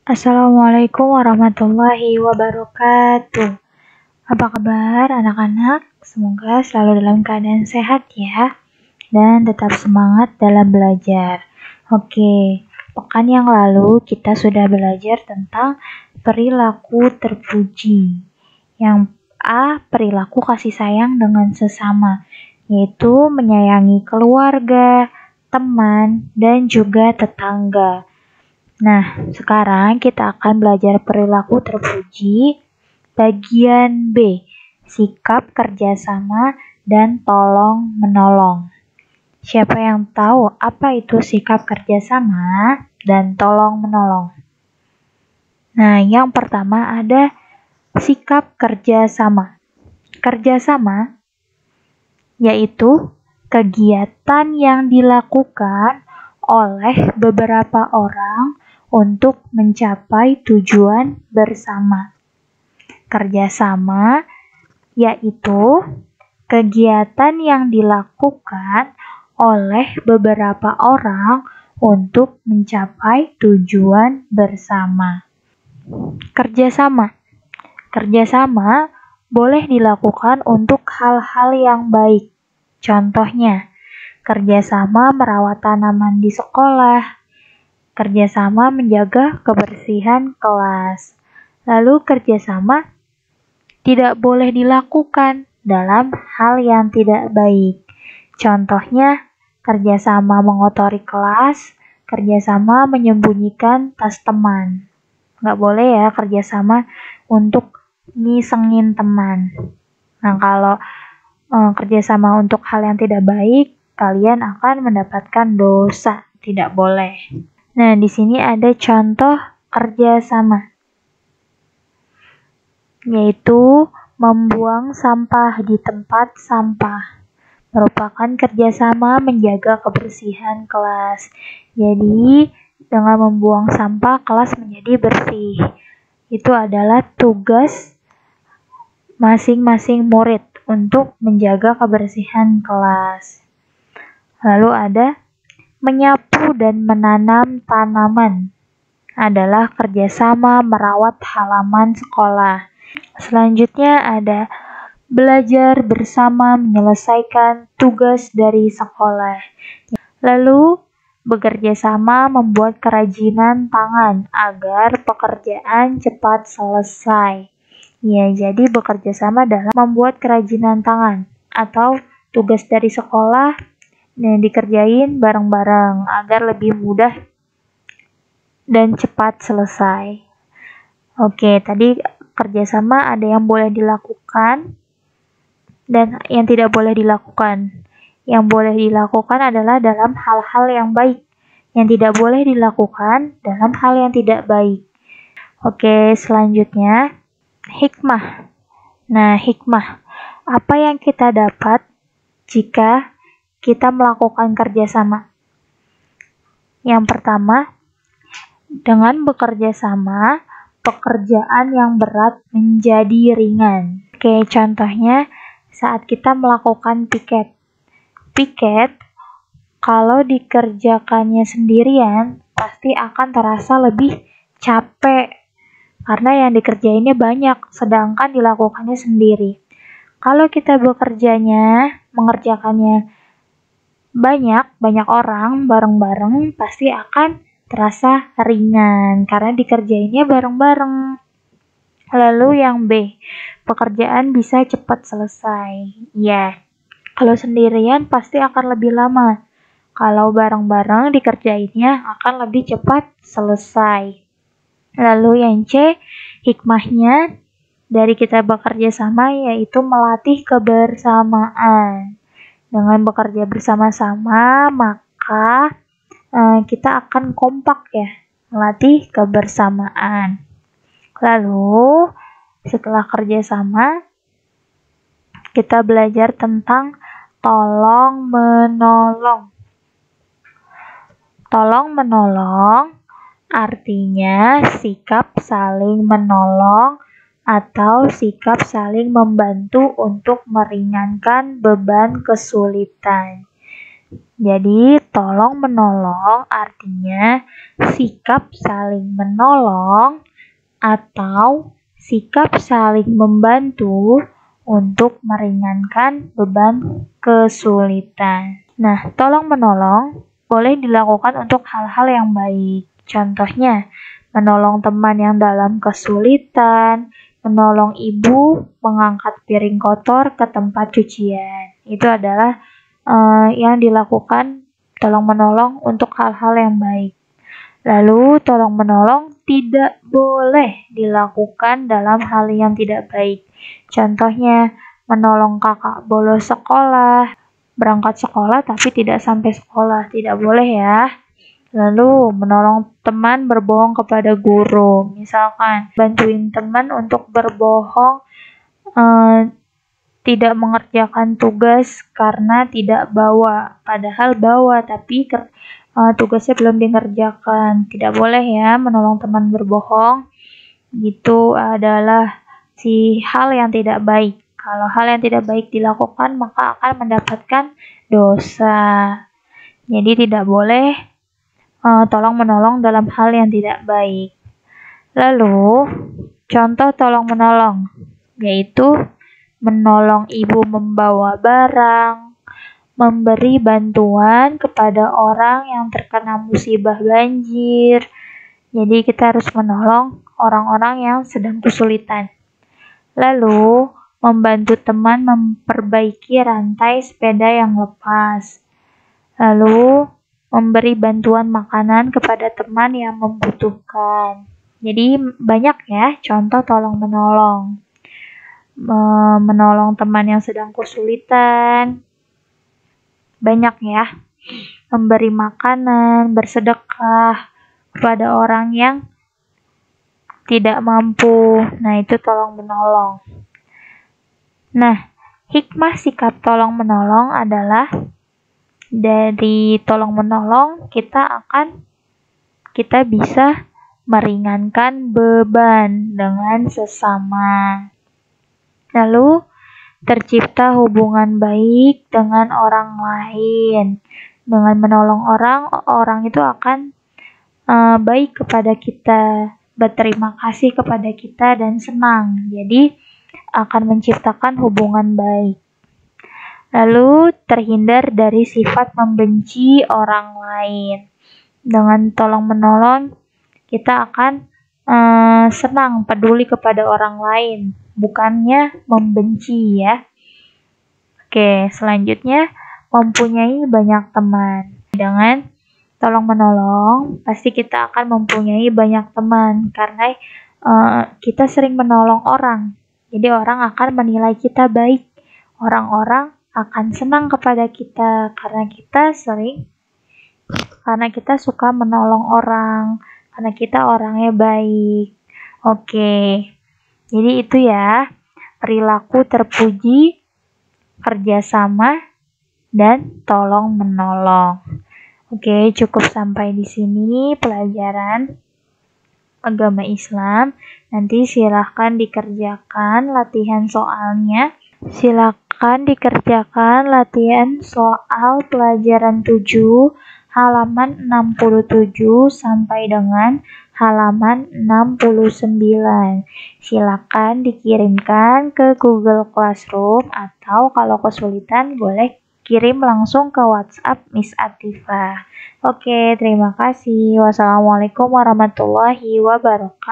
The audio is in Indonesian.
Assalamualaikum warahmatullahi wabarakatuh. Apa kabar anak-anak? Semoga selalu dalam keadaan sehat ya, dan tetap semangat dalam belajar. Oke, pekan yang lalu kita sudah belajar tentang perilaku terpuji. Yang A, perilaku kasih sayang dengan sesama, yaitu menyayangi keluarga, teman, dan juga tetangga. Nah, sekarang kita akan belajar perilaku terpuji bagian B, sikap kerjasama dan tolong-menolong. Siapa yang tahu apa itu sikap kerjasama dan tolong-menolong? Nah, yang pertama ada sikap kerjasama. Kerjasama yaitu kegiatan yang dilakukan oleh beberapa orang untuk mencapai tujuan bersama. Kerjasama yaitu kegiatan yang dilakukan oleh beberapa orang untuk mencapai tujuan bersama. Kerjasama. Kerjasama boleh dilakukan untuk hal-hal yang baik. Contohnya, kerjasama merawat tanaman di sekolah, kerjasama menjaga kebersihan kelas. Lalu kerjasama tidak boleh dilakukan dalam hal yang tidak baik. Contohnya, kerjasama mengotori kelas, kerjasama menyembunyikan tas teman. Nggak boleh ya kerjasama untuk ngisengin teman. Nah, kalau kerjasama untuk hal yang tidak baik, kalian akan mendapatkan dosa. Tidak boleh. Nah, di sini ada contoh kerjasama, yaitu membuang sampah di tempat sampah. Merupakan kerjasama menjaga kebersihan kelas. Jadi, dengan membuang sampah, kelas menjadi bersih. Itu adalah tugas masing-masing murid untuk menjaga kebersihan kelas. Lalu ada menyapu dan menanam tanaman, adalah kerjasama merawat halaman sekolah. Selanjutnya ada belajar bersama menyelesaikan tugas dari sekolah. Lalu bekerja sama membuat kerajinan tangan agar pekerjaan cepat selesai. Ya, jadi bekerja sama dalam membuat kerajinan tangan atau tugas dari sekolah dan dikerjain bareng-bareng agar lebih mudah dan cepat selesai. Oke, tadi kerjasama ada yang boleh dilakukan dan yang tidak boleh dilakukan. Yang boleh dilakukan adalah dalam hal-hal yang baik. Yang tidak boleh dilakukan dalam hal yang tidak baik. Oke, selanjutnya hikmah. Nah, hikmah. Apa yang kita dapat jika kita melakukan kerjasama? Yang pertama, dengan bekerja sama, pekerjaan yang berat menjadi ringan. Oke, contohnya saat kita melakukan piket. Piket, kalau dikerjakannya sendirian, pasti akan terasa lebih capek. Karena yang dikerjainnya banyak, sedangkan dilakukannya sendiri. Kalau kita mengerjakannya banyak orang bareng-bareng, pasti akan terasa ringan karena dikerjainnya bareng-bareng. Lalu yang B, pekerjaan bisa cepat selesai. Ya, kalau sendirian pasti akan lebih lama. Kalau bareng-bareng dikerjainnya akan lebih cepat selesai. Lalu yang C, hikmahnya dari kita bekerja sama yaitu melatih kebersamaan. Dengan bekerja bersama-sama, maka kita akan kompak ya, melatih kebersamaan. Lalu, setelah kerjasama, kita belajar tentang tolong-menolong. Tolong-menolong artinya sikap saling menolong atau sikap saling membantu untuk meringankan beban kesulitan. Jadi, tolong menolong artinya sikap saling menolong atau sikap saling membantu untuk meringankan beban kesulitan. Nah, tolong menolong boleh dilakukan untuk hal-hal yang baik. Contohnya, menolong teman yang dalam kesulitan, menolong ibu mengangkat piring kotor ke tempat cucian. Itu adalah yang dilakukan tolong menolong untuk hal-hal yang baik. Lalu tolong menolong tidak boleh dilakukan dalam hal yang tidak baik. Contohnya menolong kakak bolos sekolah, berangkat sekolah tapi tidak sampai sekolah, tidak boleh ya. Lalu menolong teman berbohong kepada guru, misalkan bantuin teman untuk berbohong tidak mengerjakan tugas karena tidak bawa, padahal bawa tapi tugasnya belum dikerjakan. Tidak boleh ya menolong teman berbohong. Itu adalah hal yang tidak baik. Kalau hal yang tidak baik dilakukan maka akan mendapatkan dosa. Jadi tidak boleh tolong menolong dalam hal yang tidak baik. Lalu contoh tolong menolong yaitu menolong ibu membawa barang, memberi bantuan kepada orang yang terkena musibah banjir. Jadi kita harus menolong orang-orang yang sedang kesulitan. Lalu membantu teman memperbaiki rantai sepeda yang lepas. Lalu memberi bantuan makanan kepada teman yang membutuhkan. Jadi banyak ya contoh tolong menolong. Menolong teman yang sedang kesulitan, banyak ya. Memberi makanan, bersedekah kepada orang yang tidak mampu. Nah, itu tolong menolong. Nah, hikmah sikap tolong menolong adalah dari tolong menolong kita bisa meringankan beban dengan sesama. Lalu tercipta hubungan baik dengan orang lain. Dengan menolong orang itu akan baik kepada kita, berterima kasih kepada kita dan senang. Jadi akan menciptakan hubungan baik. Lalu terhindar dari sifat membenci orang lain. Dengan tolong menolong kita akan senang, peduli kepada orang lain, bukannya membenci ya. Oke, selanjutnya mempunyai banyak teman. Dengan tolong menolong pasti kita akan mempunyai banyak teman karena kita sering menolong orang. Jadi orang akan menilai kita baik. Orang-orang akan senang kepada kita karena kita suka menolong orang, karena kita orangnya baik. Oke. Jadi itu ya, perilaku terpuji, kerjasama, dan tolong menolong. Oke, cukup sampai di sini pelajaran agama Islam. Nanti silahkan dikerjakan latihan soalnya. Silahkan dikerjakan latihan soal pelajaran 7 halaman 67 sampai dengan halaman 69. Silakan dikirimkan ke Google Classroom atau kalau kesulitan boleh kirim langsung ke WhatsApp Miss Atifah. Oke, terima kasih. Wassalamualaikum warahmatullahi wabarakatuh.